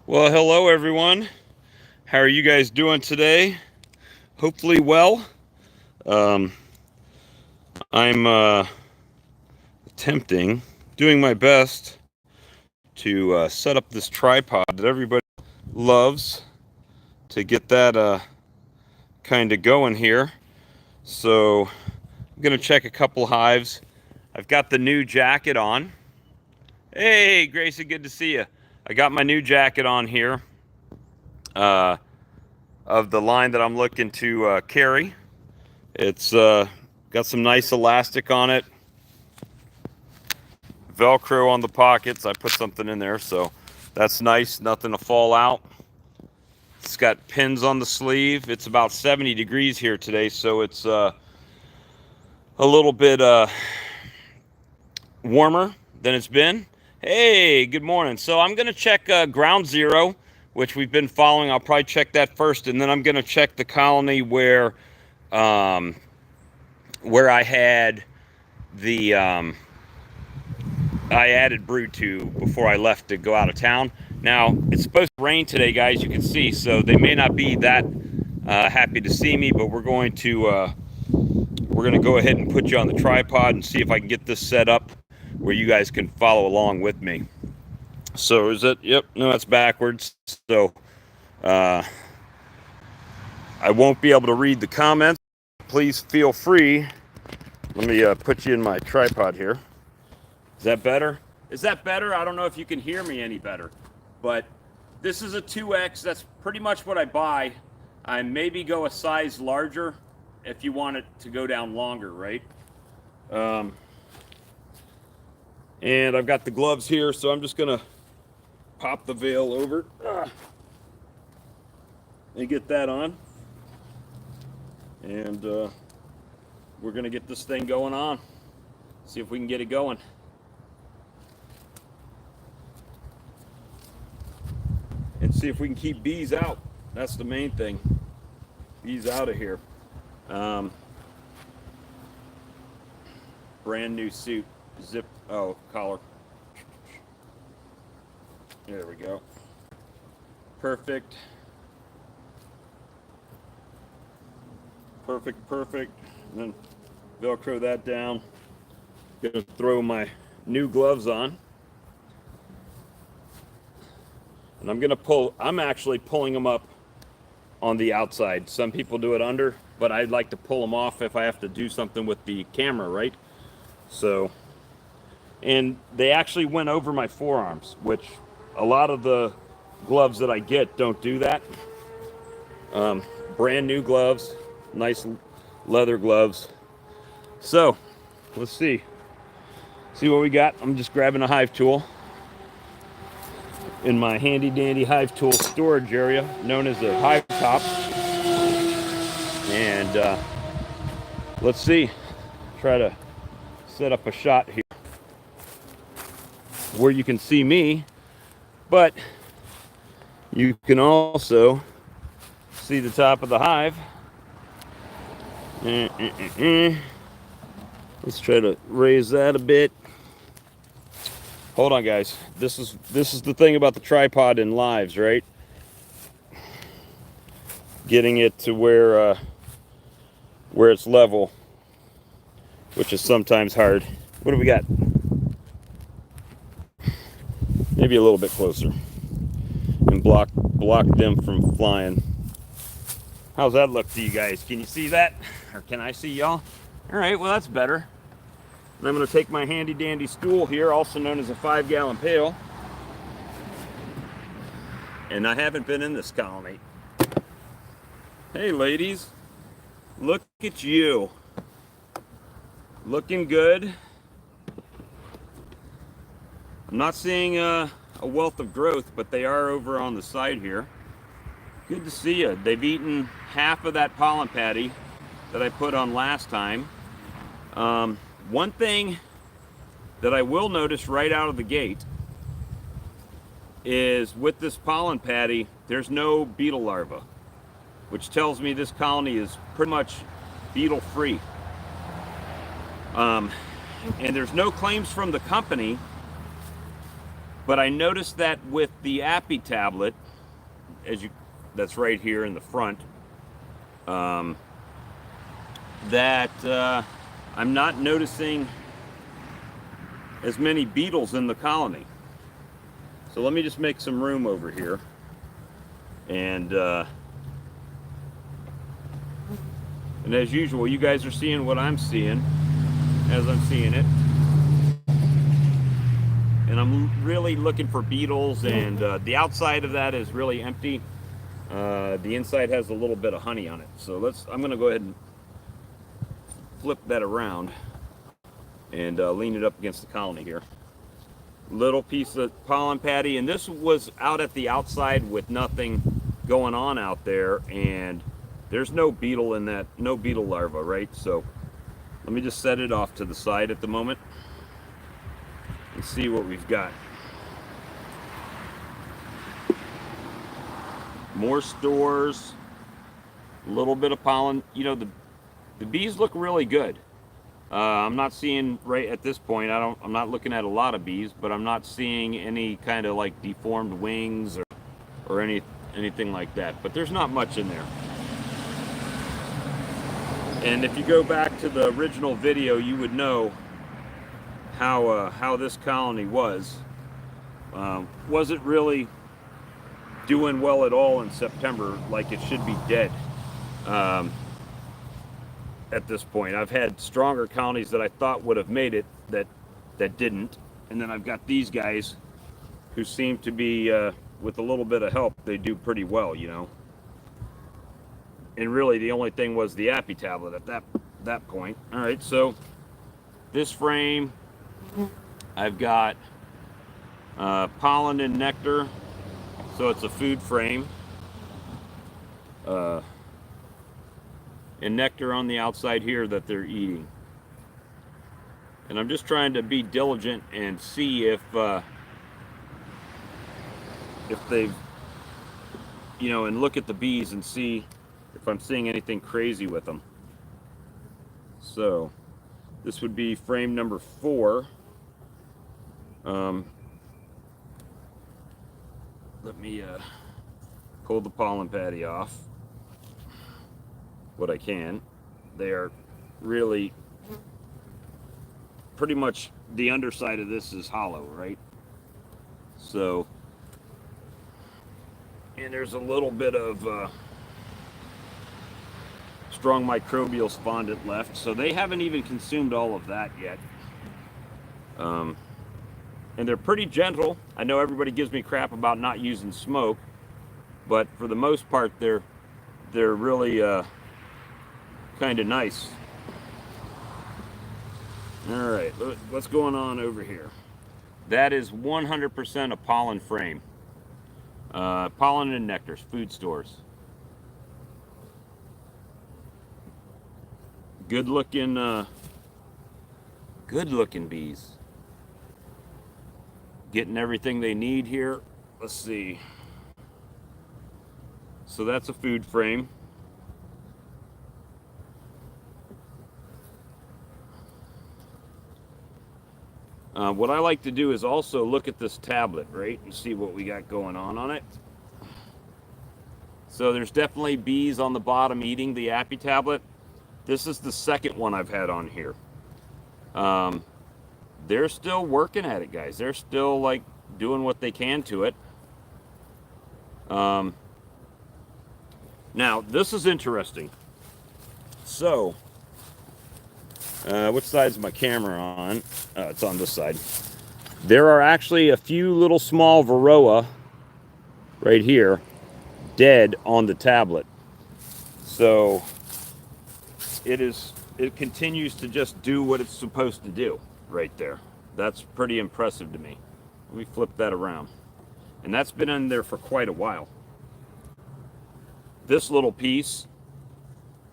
Well, hello everyone. How are you guys doing today? Hopefully well. Um, I'm attempting, doing my best to set up this tripod that everybody loves to get that kind of going here. So I'm gonna check a couple hives. I've got the new jacket on. Hey, Gracie, good to see you. I got my new jacket on here uh, of the line that I'm looking to carry. It's got some nice elastic on it, Velcro on the pockets. I put something in there, so that's nice. Nothing to fall out. It's got pins on the sleeve. It's about 70 degrees here today, so it's a little bit warmer than it's been. Hey, good morning. So I'm going to check ground zero, which we've been following. I'll probably check that first, and then I'm going to check the colony um, where I had the I added brood to before I left to go out of town. Now it's supposed to rain today, guys. You can see, so they may not be that happy to see me, but we're going to go ahead and put you on the tripod and see if I can get this set up where you guys can follow along with me. So is it? Yep. No, that's backwards. So uh, I won't be able to read the comments. Please feel free. Let me put you in my tripod here. Is that better? Is that better? I don't know if you can hear me any better, but this is a 2X. That's pretty much what I buy. I maybe go a size larger if you want it to go down longer, right? And I've got the gloves here, so I'm just gonna pop the veil over and get that on. And we're gonna get this thing going on. See if we can get it going. And see if we can keep bees out. That's the main thing. Bees out of here. Brand new suit. Zip. Oh, collar. There we go. Perfect. Perfect, perfect. And then Velcro that down. Gonna throw my new gloves on. And I'm actually pulling them up on the outside. Some people do it under, but I'd like to pull them off if I have to do something with the camera, right? So, and they actually went over my forearms, which a lot of the gloves that I get don't do that. Brand new gloves, nice leather gloves. So, let's see what we got. I'm just grabbing a hive tool in my handy dandy hive tool storage area known as the hive top. And let's see, try to set up a shot here where you can see me, but you can also see the top of the hive. Let's try to raise that a bit. Hold on, guys. This is the thing about the tripod in lives, right? Getting it to where it's level, which is sometimes hard. What do we got? Maybe a little bit closer, and block them from flying. How's that look to you guys? Can you see that? Or can I see y'all? All right, well, that's better. And I'm going to take my handy dandy stool here, also known as a 5-gallon pail. And I haven't been in this colony. Hey, ladies, look at you. Looking good. I'm not seeing a wealth of growth, but they are over on the side here. Good to see you. They've eaten half of that pollen patty that I put on last time. One thing that I will notice right out of the gate is with this pollen patty, there's no beetle larva, which tells me this colony is pretty much beetle free. And there's no claims from the company, But I noticed that with the Appy tablet, that's right here in the front, that I'm not noticing as many beetles in the colony. So let me just make some room over here. And as usual, you guys are seeing what I'm seeing as I'm seeing it. And I'm really looking for beetles, and the outside of that is really empty. The inside has a little bit of honey on it. So I'm gonna go ahead and flip that around and lean it up against the colony here. Little piece of pollen patty, and this was out at the outside with nothing going on out there, and there's no beetle in that, no beetle larva, right? So let me just set it off to the side at the moment and see what we've got. More stores, a little bit of pollen. You know, the bees look really good. I'm not seeing right at this point, I'm not looking at a lot of bees, but I'm not seeing any kind of like deformed wings or anything like that. But there's not much in there. And if you go back to the original video, you would know how this colony was. Wasn't really doing well at all in September, like it should be dead. At this point, I've had stronger colonies that I thought would have made it that didn't, and then I've got these guys who seem to be, with a little bit of help, they do pretty well, you know. And really, the only thing was the Appy tablet at that point. All right, so this frame, I've got pollen and nectar, so it's a food frame. And nectar on the outside here that they're eating. And I'm just trying to be diligent and see if they've, you know, and look at the bees and see if I'm seeing anything crazy with them. So this would be frame number 4. Let me pull the pollen patty off. What I can. They are really pretty much, the underside of this is hollow, right? So, and there's a little bit of strong microbial fondant left, so they haven't even consumed all of that yet. And they're pretty gentle. I know everybody gives me crap about not using smoke, but for the most part they're really kind of nice. All right, what's going on over here? That is 100% a pollen frame. Pollen and nectars, food stores. Good looking bees. Getting everything they need here. Let's see. So that's a food frame. What I like to do is also look at this tablet, right, and see what we got going on it. So there's definitely bees on the bottom eating the Appy tablet. This is the second one I've had on here. They're still working at it, guys. They're still like doing what they can to it. Now this is interesting. So which side is my camera on? It's on this side. There are actually a few little small varroa right here dead on the tablet. So it continues to just do what it's supposed to do right there. That's pretty impressive to me. Let me flip that around. And that's been in there for quite a while. This little piece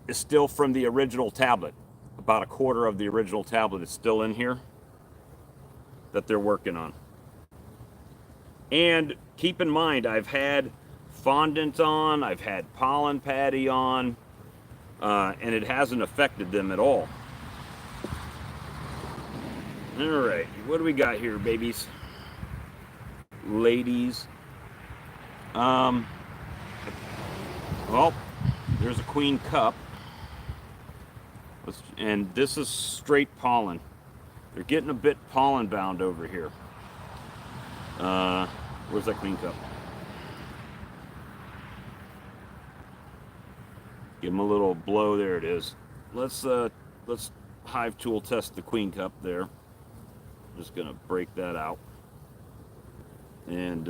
is still from the original tablet. About a quarter of the original tablet is still in here that they're working on. And keep in mind, I've had fondant on, I've had pollen patty on, and it hasn't affected them at all. All right, what do we got here, babies? ladies. Um, well, there's a queen cup. And this is straight pollen. They're getting a bit pollen bound over here. Where's that queen cup? Give them a little blow. There it is. Let's hive tool test the queen cup there. Just gonna break that out. And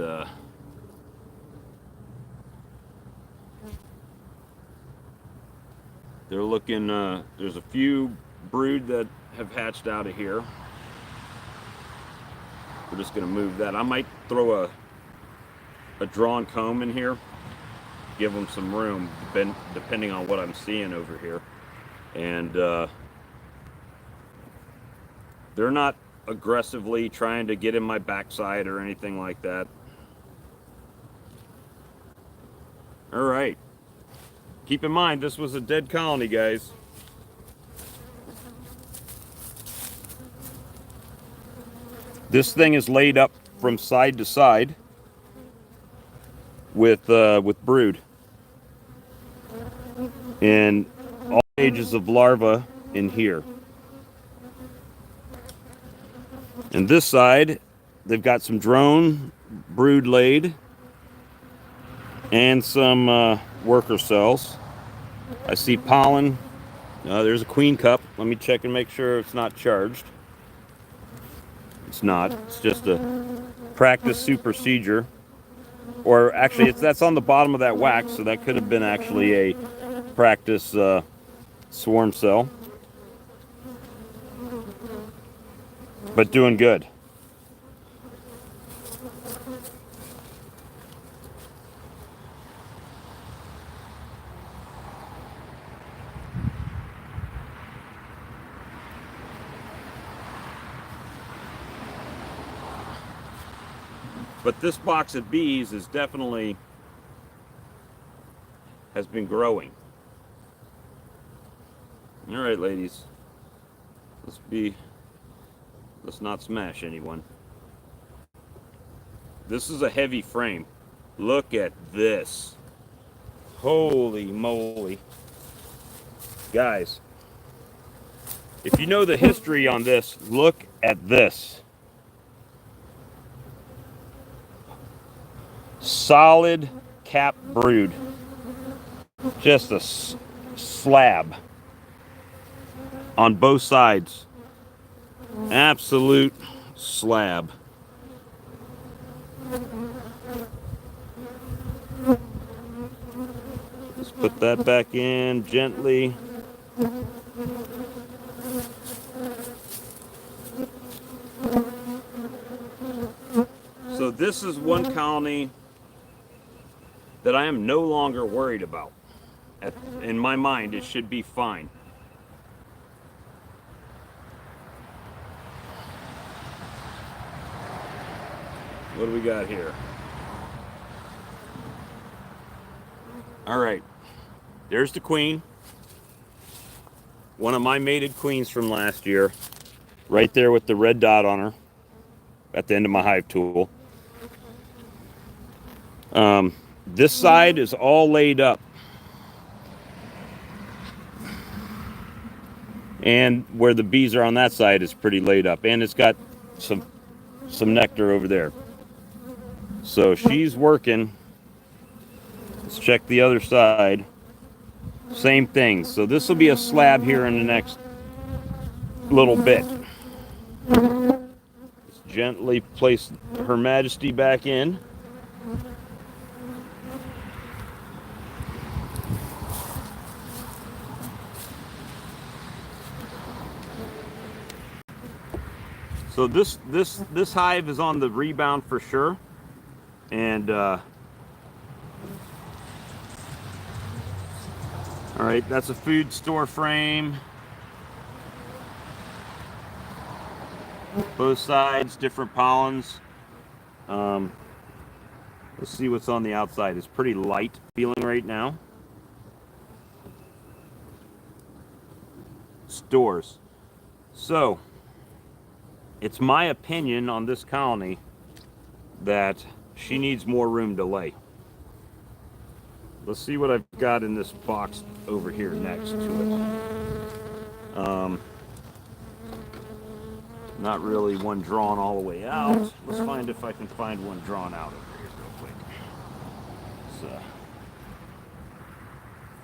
they're looking, there's a few brood that have hatched out of here. We're just gonna move that. I might throw a drawn comb in here, give them some room, depending on what I'm seeing over here. And they're not aggressively trying to get in my backside or anything like that. All right. Keep in mind, this was a dead colony, guys. This thing is laid up from side to side with brood. And all stages of larvae in here. And this side, they've got some drone brood laid and some worker cells. I see pollen. There's a queen cup. Let me check and make sure it's not charged. It's not. It's just a practice procedure. Or actually, that's on the bottom of that wax, so that could have been actually a practice swarm cell. But doing good. But this box of bees is definitely has been growing. All right, ladies. Let's not smash anyone. This is a heavy frame. Look at this. Holy moly. Guys, if you know the history on this, look at this. Solid cap brood. Just a slab on both sides. Absolute slab. Let's put that back in gently. So this is one colony that I am no longer worried about. In my mind, it should be fine. What do we got here? All right, there's the queen. One of my mated queens from last year. Right there with the red dot on her at the end of my hive tool. This side is all laid up. And where the bees are on that side is pretty laid up. And it's got some nectar over there. So she's working. Let's check the other side. Same thing. So this will be a slab here in the next little bit. Just gently place Her Majesty back in. So this hive is on the rebound for sure, and all right, that's a food store frame. Both sides, different pollens. Let's see what's on the outside. It's pretty light feeling right now. Stores. So it's my opinion on this colony that she needs more room to lay. Let's see what I've got in this box over here next to it. Not really one drawn all the way out. Let's find if I can find one drawn out over here real quick. Let's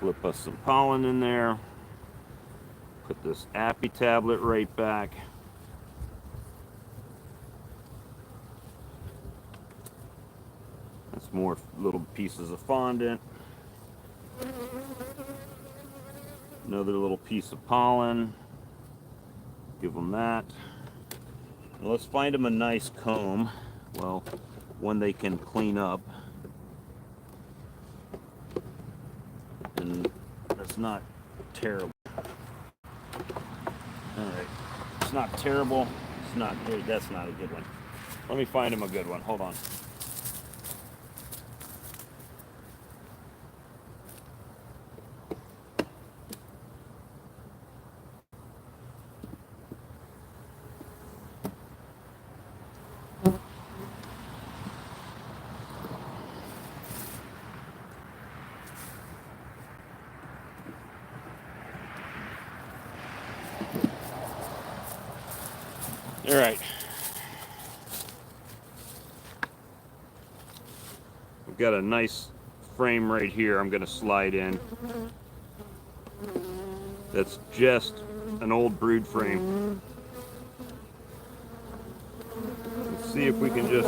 flip us some pollen in there. Put this Appy tablet right back. That's more little pieces of fondant. Another little piece of pollen. Give them that. Now let's find them a nice comb. Well, one they can clean up. And that's not terrible. Alright. It's not terrible. It's not good. That's not a good one. Let me find him a good one. Hold on. All right. We've got a nice frame right here I'm going to slide in. That's just an old brood frame. Let's see if we can just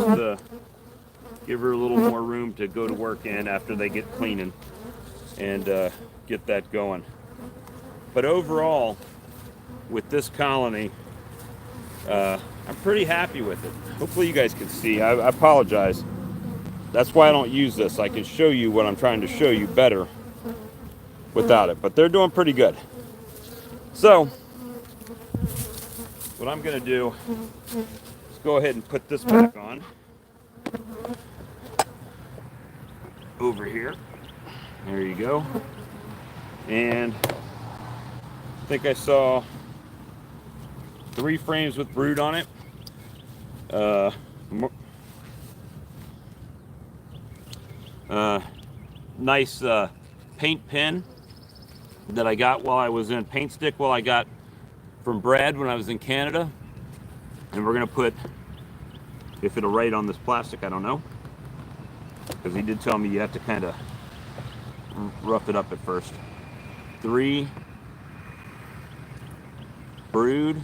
give her a little more room to go to work in after they get cleaning and get that going. But overall, with this colony, I'm pretty happy with it. Hopefully you guys can see. I apologize. That's why I don't use this. I can show you what I'm trying to show you better without it. But they're doing pretty good. So, what I'm going to do is go ahead and put this back on. Over here. There you go. And I think I saw 3 frames with brood on it. Nice paint pen that I got while I was in paint stick while I got from Brad when I was in Canada. And we're gonna put, if it'll write on this plastic, I don't know, because he did tell me you have to kind of rough it up at first. 3 brood.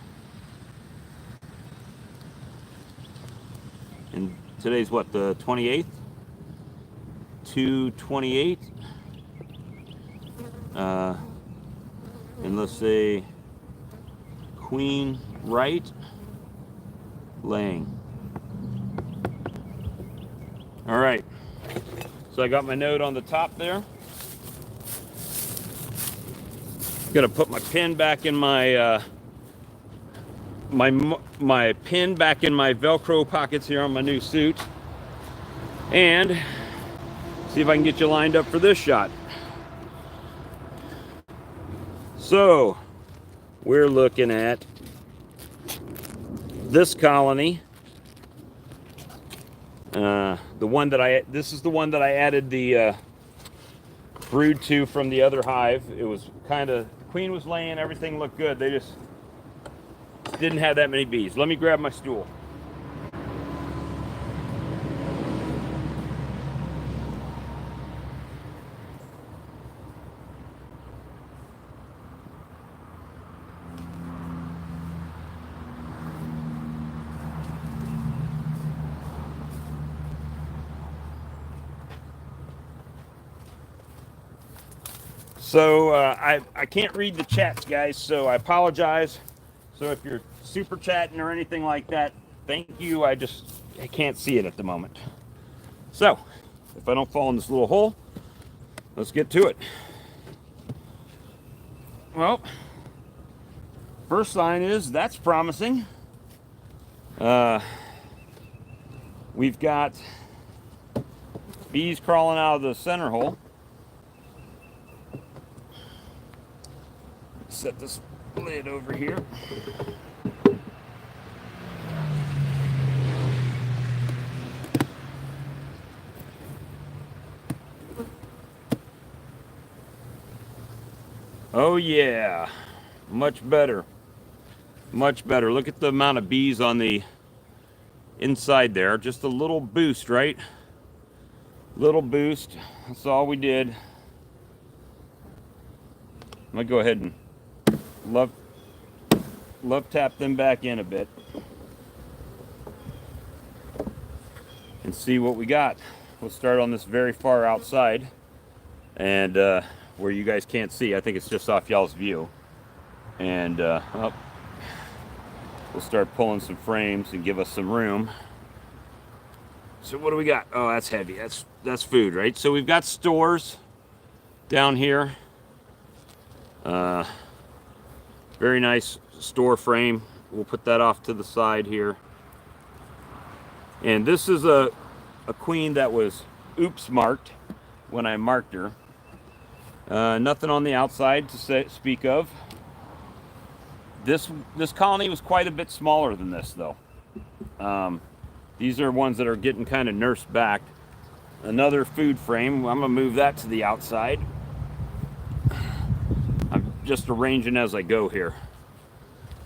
And today's what, the 28th? 2/28. And let's say queen right laying. All right. So I got my note on the top there. Gonna put my pin back in my my pin back in my Velcro pockets here on my new suit, and see if I can get you lined up for this shot. So we're looking at this colony. This is the one that I added the brood to from the other hive. It was kind of, queen was laying, everything looked good. They just didn't have that many bees. Let me grab my stool. So I can't read the chats, guys, so I apologize. So if you're super chatting or anything like that, thank you. I can't see it at the moment. So if I don't fall in this little hole, let's get to it. Well, first sign is that's promising. We've got bees crawling out of the center hole. Set this lid over here. Oh yeah, much better. Much better. Look at the amount of bees on the inside there. Just a little boost, right? Little boost. That's all we did. I'm gonna go ahead and love tap them back in a bit and see what we got. We'll start on this very far outside and where you guys can't see. I think it's just off y'all's view. And oh, we'll start pulling some frames and give us some room. So what do we got? Oh, that's heavy. That's food, right? So we've got stores down here. Very nice store frame. We'll put that off to the side here. And this is a queen that was oops marked when I marked her. Nothing on the outside to speak of. This colony was quite a bit smaller than this, though. These are ones that are getting kind of nursed back. Another food frame. I'm gonna move that to the outside. I'm just arranging as I go here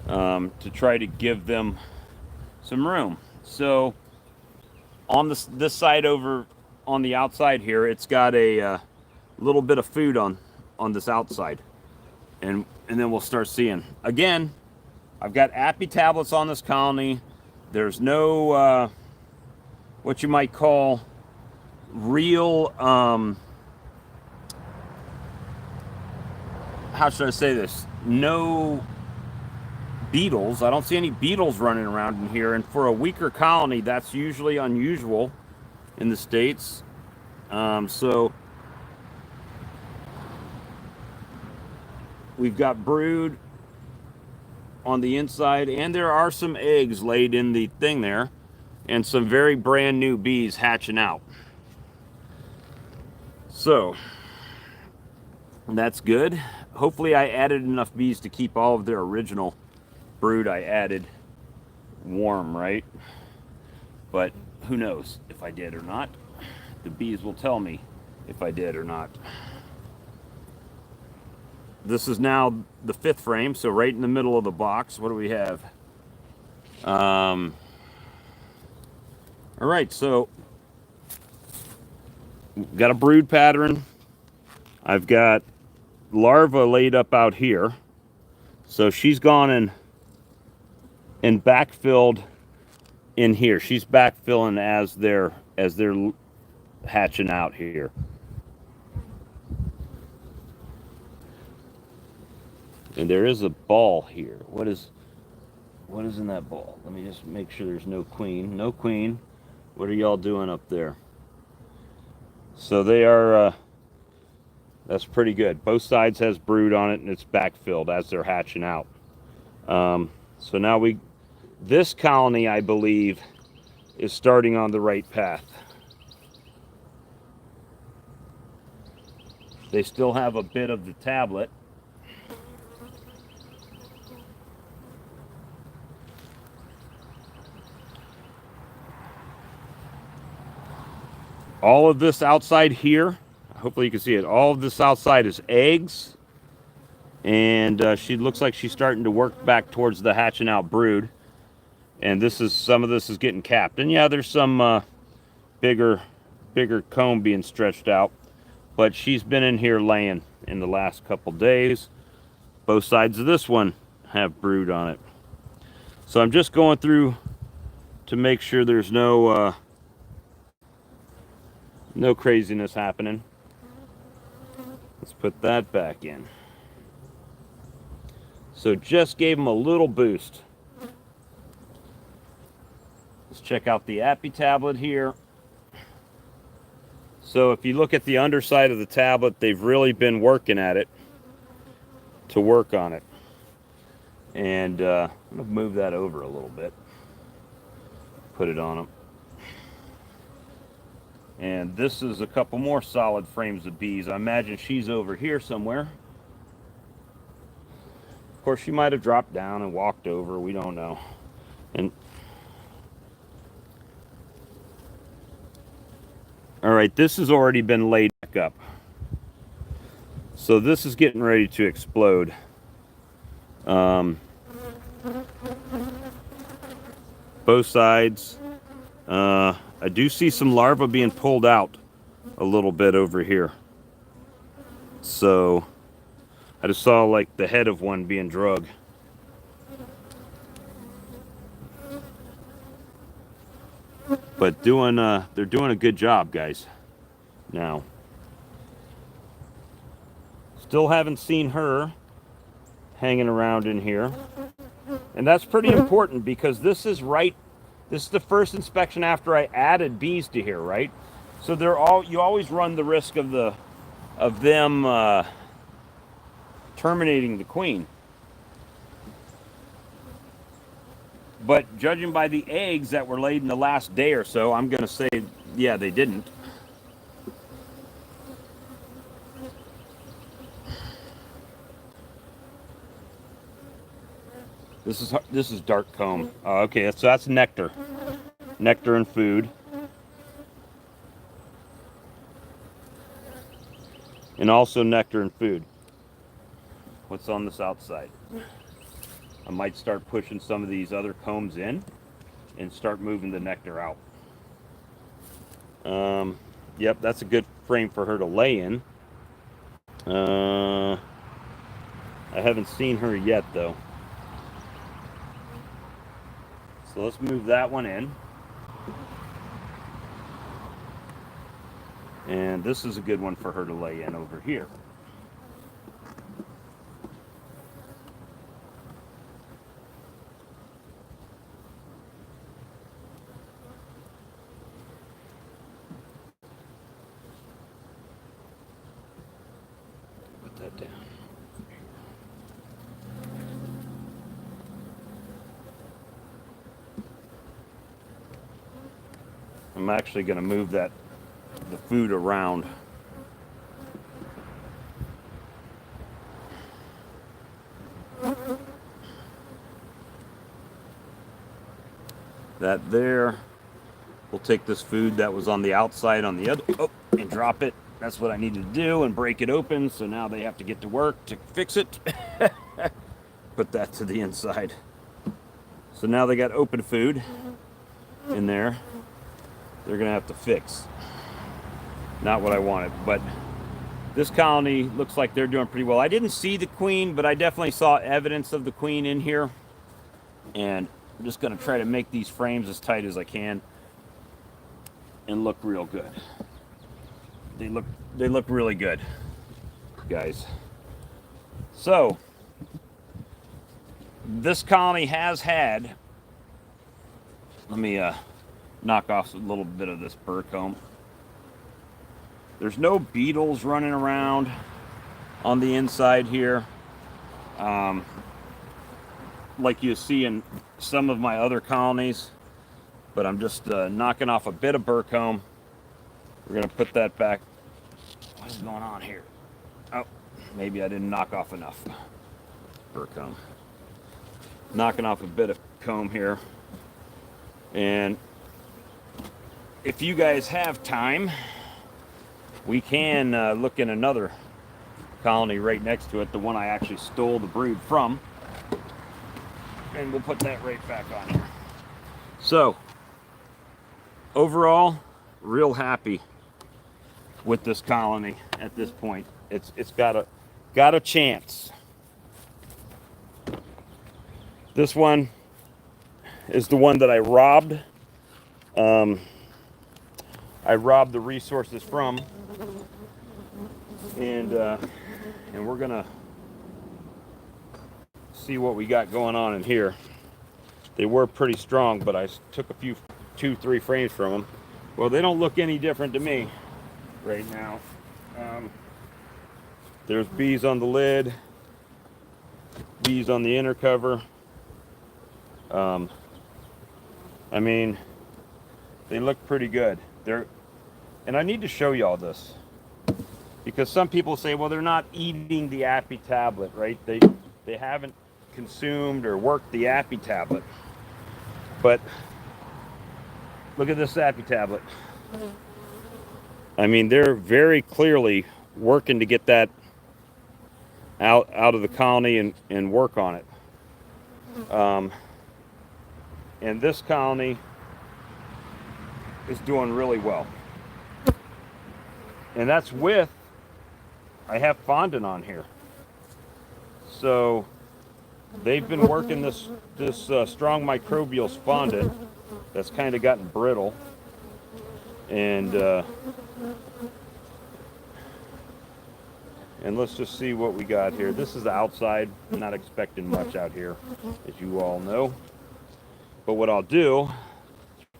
to try to give them some room. So on this side over on the outside here, it's got a little bit of food on this outside, and then we'll start seeing. Again, I've got appy tablets on this colony. There's no what you might call real how should I say this? No beetles. I don't see any beetles running around in here, and for a weaker colony, that's usually unusual in the States. So we've got brood on the inside, and there are some eggs laid in the thing there, and some very brand new bees hatching out. So that's good. Hopefully I added enough bees to keep all of their original brood I added warm, right? But who knows if I did or not. The bees will tell me if I did or not. This is now the 5th frame, so right in the middle of the box. What do we have? All right, so got a brood pattern. I've got larva laid up out here, so she's gone and backfilled in here. She's backfilling as they're hatching out here. And there is a ball here. What is in that ball? Let me just make sure there's no queen. No queen. What are y'all doing up there? So they are that's pretty good. Both sides has brood on it, and it's backfilled as they're hatching out. So now this colony, I believe, is starting on the right path. They still have a bit of the tablet. All of this outside here, hopefully you can see it, all of this outside is eggs. And she looks like she's starting to work back towards the hatching out brood. And some of this is getting capped. And yeah, there's some bigger comb being stretched out. But she's been in here laying in the last couple days. Both sides of this one have brood on it. So I'm just going through to make sure there's no craziness happening. Let's put that back in. So just gave them a little boost. Let's check out the appy tablet here. So if you look at the underside of the tablet, they've really been working at it to work on it. And I'm going to move that over a little bit. Put it on them. And this is a couple more solid frames of bees. I imagine she's over here somewhere. Of course, she might have dropped down and walked over. We don't know. And all right, this has already been laid back up. So this is getting ready to explode. Both sides. I do see some larvae being pulled out a little bit over here. So I just saw like the head of one being drug. But they're doing a good job, guys. Now, still haven't seen her hanging around in here. And that's pretty important because this is the first inspection after I added bees to here, right? So you always run the risk of them terminating the queen. But judging by the eggs that were laid in the last day or so, I'm going to say, yeah, they didn't. This is dark comb. Oh, okay, so that's nectar. Nectar and food. And also nectar and food. What's on this outside? I might start pushing some of these other combs in and start moving the nectar out. Yep, that's a good frame for her to lay in. I haven't seen her yet though. So let's move that one in. And this is a good one for her to lay in over here. Put that down. I'm actually going to move the food around. That there. We'll take this food that was on the outside on the other, and drop it. That's what I needed to do, and break it open. So now they have to get to work to fix it. Put that to the inside. So now they got open food in there. They're gonna have to fix. Not what I wanted, but this colony looks like they're doing pretty well. I didn't see the queen, but I definitely saw evidence of the queen in here. And I'm just gonna try to make these frames as tight as I can and look real good. They look really good, guys. So this colony has had, let me knock off a little bit of this burr comb. There's no beetles running around on the inside here, like you see in some of my other colonies, but I'm just knocking off a bit of burr comb. We're gonna put that back. What is going on here? Oh, maybe I didn't knock off enough burr comb. Knocking off a bit of comb here. And if you guys have time, we can look in another colony right next to it, the one I actually stole the brood from. And we'll put that right back on here. So, overall, real happy with this colony at this point. It's got a chance. This one is the one that I robbed. I robbed the resources from, and we're gonna see what we got going on in here. They were pretty strong, but I took a few 2-3 frames from them. Well, they don't look any different to me right now. There's bees on the lid, bees on the inner cover. I mean, they look pretty good. And I need to show you all this, because some people say, well, they're not eating the Appy tablet, right? They haven't consumed or worked the Appy tablet. But look at this Appy tablet. I mean, they're very clearly working to get that out of the colony and work on it. And this colony is doing really well. And that's with, I have fondant on here. So they've been working this strong microbial fondant that's kind of gotten brittle. And let's just see what we got here. This is the outside. I'm not expecting much out here, as you all know. But what I'll do,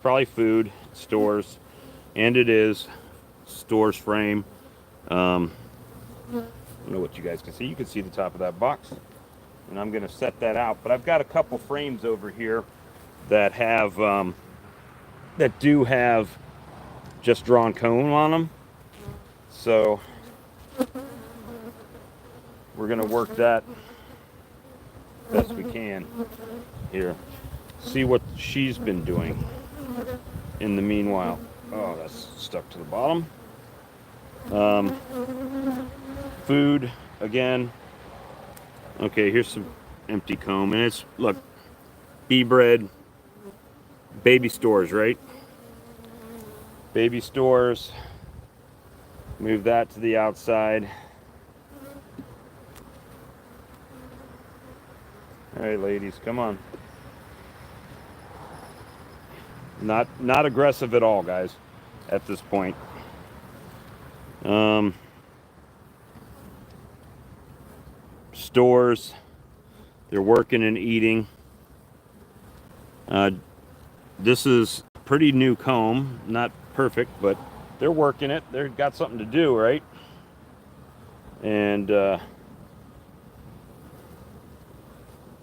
probably food, stores, and it is stores frame. I don't know what you guys can see. You can see the top of that box. And I'm going to set that out. But I've got a couple frames over here that have, that do have just drawn comb on them. So we're going to work that best we can here. See what she's been doing in the meanwhile. Oh, that's stuck to the bottom. Food again. Okay, here's some empty comb, and it's, look, bee bread, baby stores, right? Baby stores. Move that to the outside. All right, ladies, come on. Not aggressive at all, guys, at this point. Stores, they're working and eating. This is pretty new comb, not perfect, but they're working it. They've got something to do, right? And let's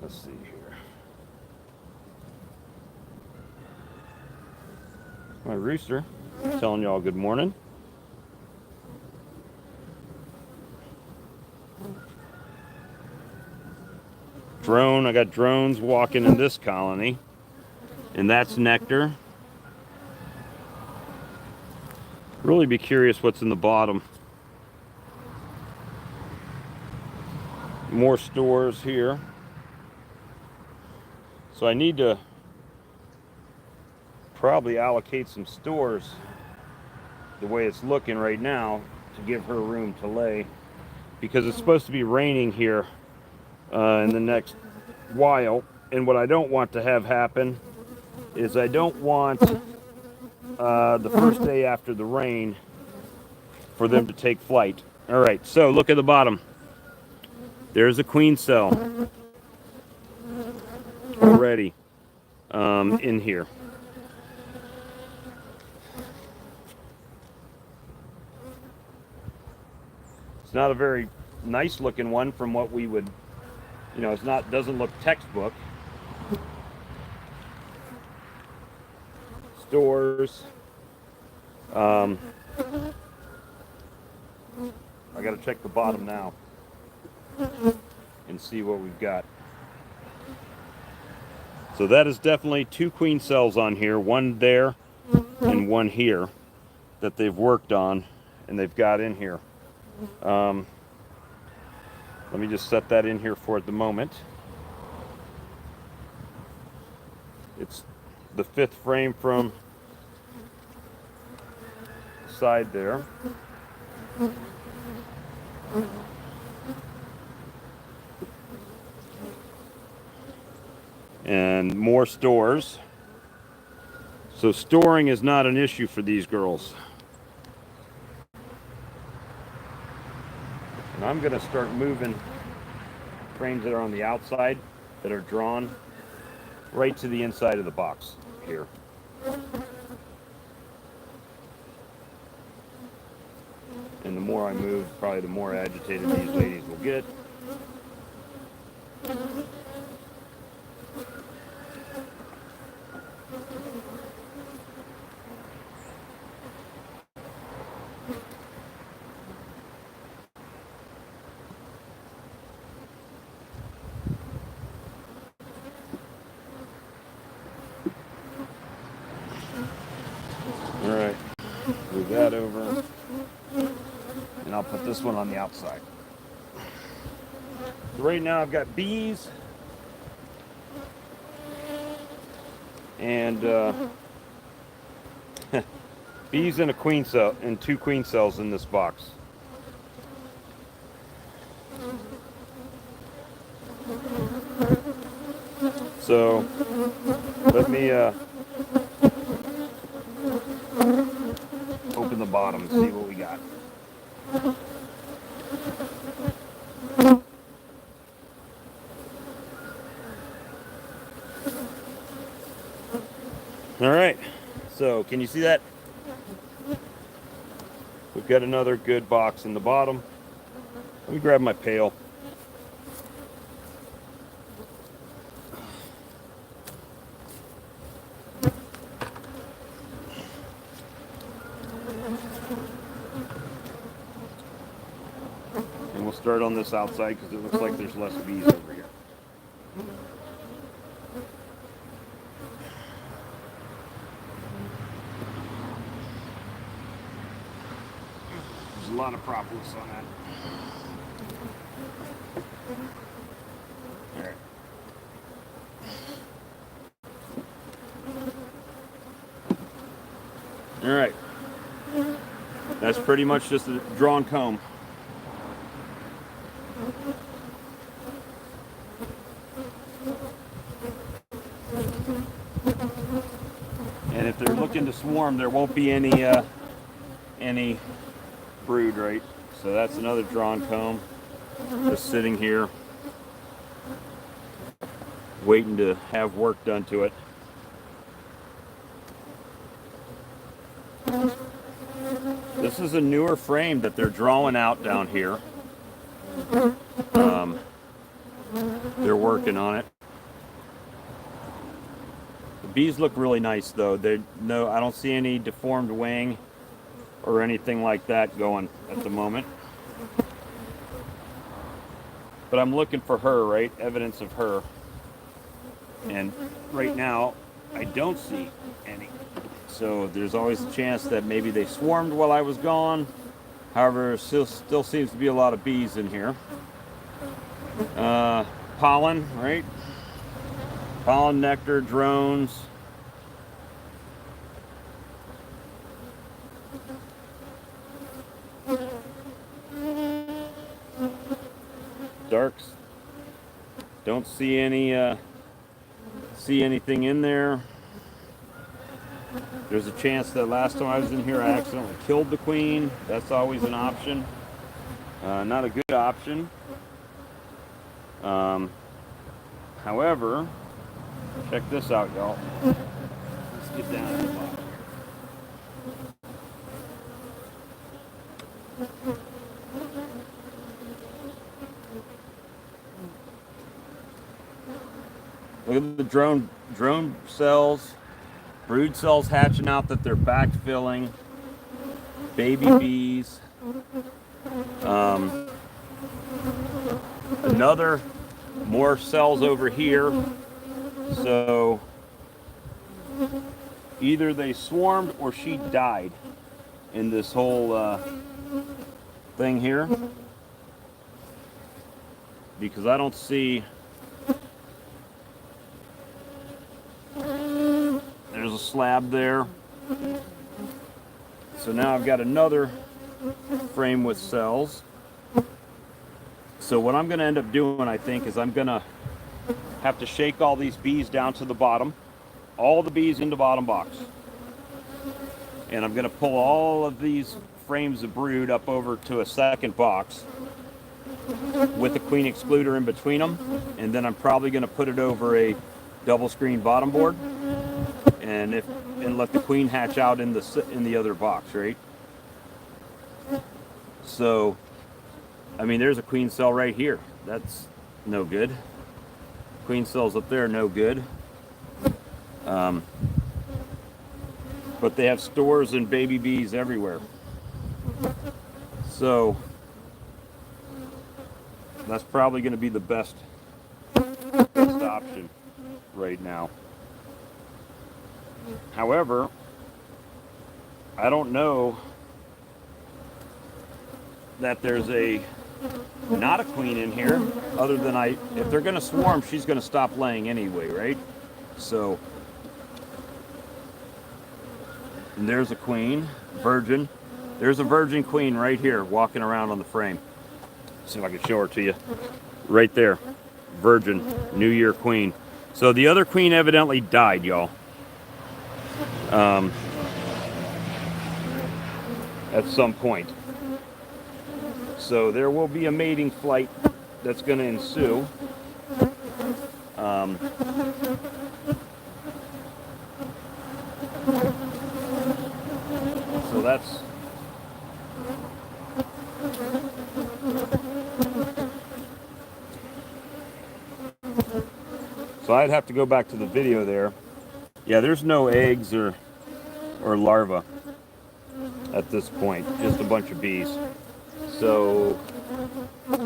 see here. My rooster telling y'all good morning. Drone, I got drones walking in this colony, and that's nectar. Really be curious what's in the bottom. More stores here. So I need to probably allocate some stores the way it's looking right now to give her room to lay, because it's supposed to be raining here in the next while. And what I don't want to have happen is I don't want the first day after the rain for them to take flight. All right, so look at the bottom. There's a queen cell already in here. It's not a very nice looking one from what we would, you know, doesn't look textbook. Stores. I gotta check the bottom now and see what we've got. So that is definitely 2 queen cells on here, one there and one here that they've worked on and they've got in here. Let me just set that in here for the moment. It's the 5th frame from the side there. And more stores. So storing is not an issue for these girls. And I'm going to start moving frames that are on the outside that are drawn right to the inside of the box here. And the more I move, probably the more agitated these ladies will get. All right, move that over, and I'll put this one on the outside. So right now I've got bees and bees and a queen cell and 2 queen cells in this box. So let me open the bottom and see what we got. All right, so can you see that? We've got another good box in the bottom. Let me grab my pail. And we'll start on this outside because it looks like there's less bees over here. There's a lot of propolis on that. All right. All right. That's pretty much just a drawn comb. And if they're looking to swarm, there won't be any brood, right? So that's another drawn comb, just sitting here, waiting to have work done to it. This is a newer frame that they're drawing out down here. They're working on it. The bees look really nice though. I don't see any deformed wing or anything like that going at the moment. But I'm looking for her, right? Evidence of her. And right now, I don't see any. So there's always a chance that maybe they swarmed while I was gone. However, still seems to be a lot of bees in here. Pollen, right? Pollen, nectar, drones. Darks. Don't see anything in there. There's a chance that last time I was in here I accidentally killed the queen. That's always an option. Not a good option. However, check this out, y'all. Let's get down to the bottom here. Look at the drone cells, brood cells hatching out that they're backfilling, baby bees. Another more cells over here. So either they swarmed or she died in this whole thing here, because I don't see. There's a slab there. So now I've got another frame with cells. So what I'm going to end up doing, I think, is I'm going to have to shake all these bees down to the bottom. All the bees in the bottom box. And I'm going to pull all of these frames of brood up over to a second box with a queen excluder in between them. And then I'm probably going to put it over a double screen bottom board. And let the queen hatch out in the other box, right? So, I mean, there's a queen cell right here. That's no good. Queen cells up there, no good. But they have stores and baby bees everywhere. So, that's probably going to be the best option right now. However, I don't know that there's a not a queen in here, other than if they're going to swarm, she's going to stop laying anyway, right? So, and there's a queen, virgin. There's a virgin queen right here walking around on the frame. See if I can show her to you. Right there, virgin, New Year queen. So the other queen evidently died, y'all. At some point. So there will be a mating flight that's going to ensue. So that's so I'd have to go back to the video there. Yeah, there's no eggs or larvae at this point, just a bunch of bees. So let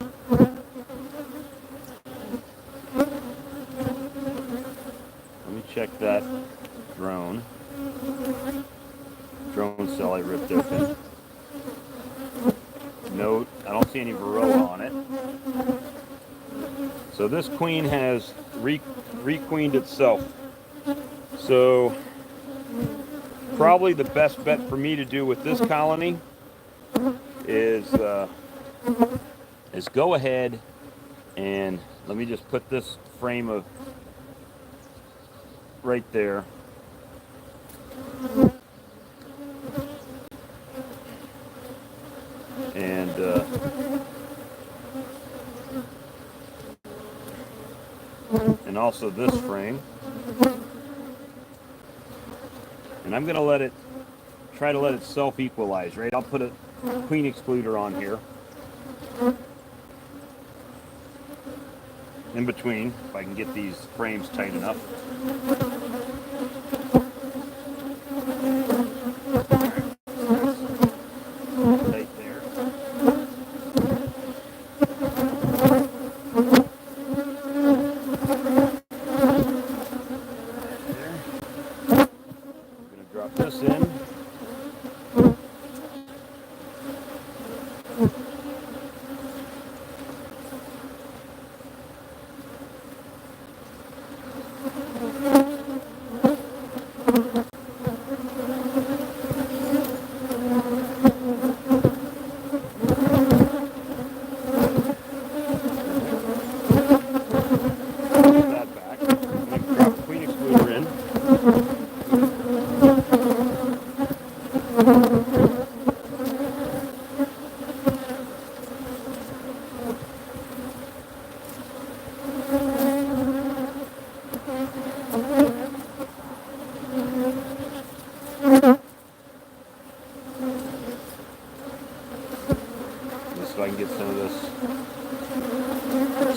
me check that drone cell I ripped open. No, I don't see any varroa on it. So this queen has requeened itself. So probably the best bet for me to do with this colony is go ahead and let me just put this frame of right there. And also this frame. And I'm going to try to let it self-equalize, right? I'll put a queen excluder on here. In between, if I can get these frames tight enough. Right there. I'm going to drop this in. So I can get some of this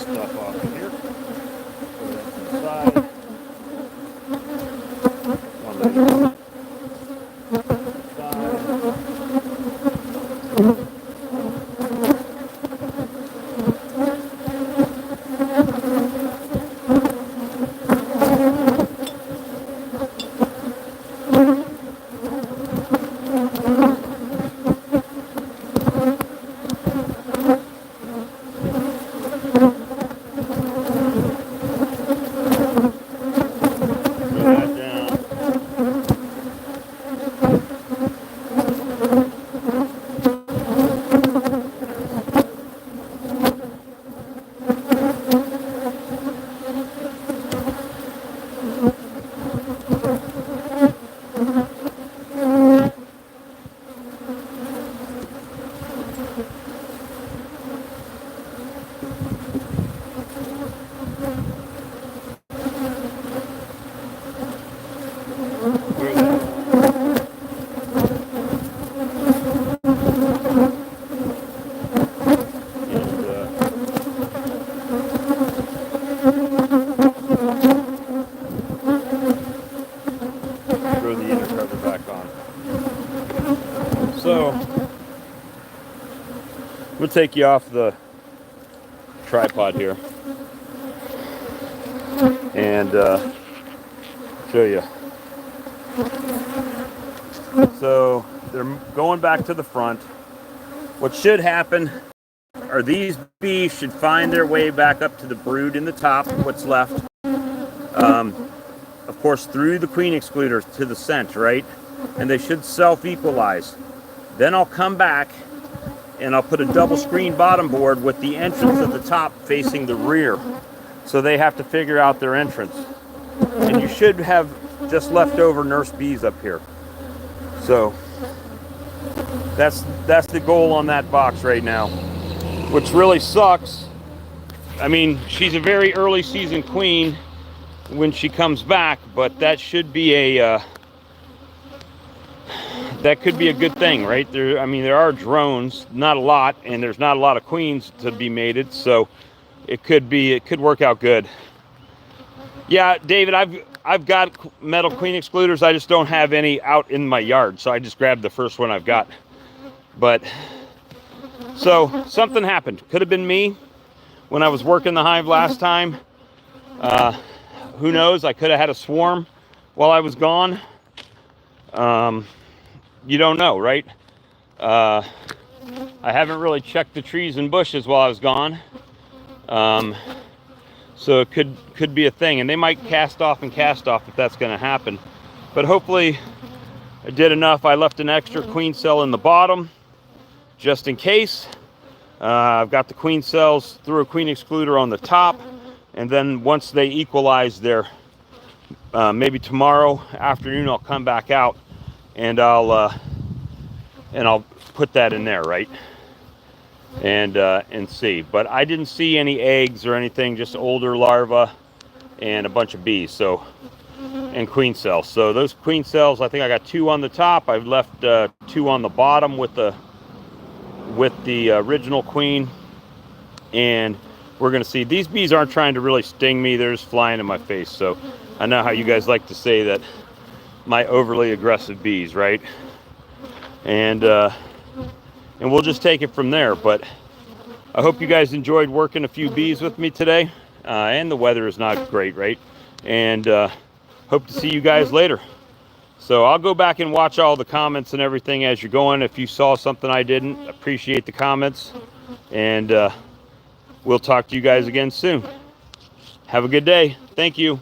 stuff off of here. Put that to the side. One later. Throw the inner cover back on. So, we'll take you off the tripod here and show you. So, they're going back to the front. What should happen are these bees should find their way back up to the brood in the top, what's left. Of course, through the queen excluder to the scent, right? And they should self-equalize. Then I'll come back and I'll put a double screen bottom board with the entrance at the top facing the rear. So they have to figure out their entrance. And you should have just leftover nurse bees up here. So that's the goal on that box right now, which really sucks. I mean, she's a very early season queen when she comes back, but that should be a that could be a good thing, right? I mean, there are drones, not a lot, and there's not a lot of queens to be mated, so it could work out good. Yeah, David, I've got metal queen excluders. I just don't have any out in my yard, so I just grabbed the first one I've got. But so something happened. Could have been me when I was working the hive last time. Who knows? I could have had a swarm while I was gone. You don't know, right? I haven't really checked the trees and bushes while I was gone. So it could be a thing, and they might cast off if that's going to happen. But hopefully I did enough. I left an extra queen cell in the bottom just in case. I've got the queen cells through a queen excluder on the top, and then once they equalize their maybe tomorrow afternoon I'll come back out and I'll put that in there, right? And see. But I didn't see any eggs or anything, just older larvae and a bunch of bees, so, and queen cells. So those queen cells, I think I got 2 on the top. I've left 2 on the bottom with the original queen, and we're gonna see. These bees aren't trying to really sting me, they're just flying in my face. So I know how you guys like to say that my overly aggressive bees, right? And we'll just take it from there. But I hope you guys enjoyed working a few bees with me today. And the weather is not great, right? And hope to see you guys later. So I'll go back and watch all the comments and everything as you're going. If you saw something I didn't, appreciate the comments. And we'll talk to you guys again soon. Have a good day. Thank you.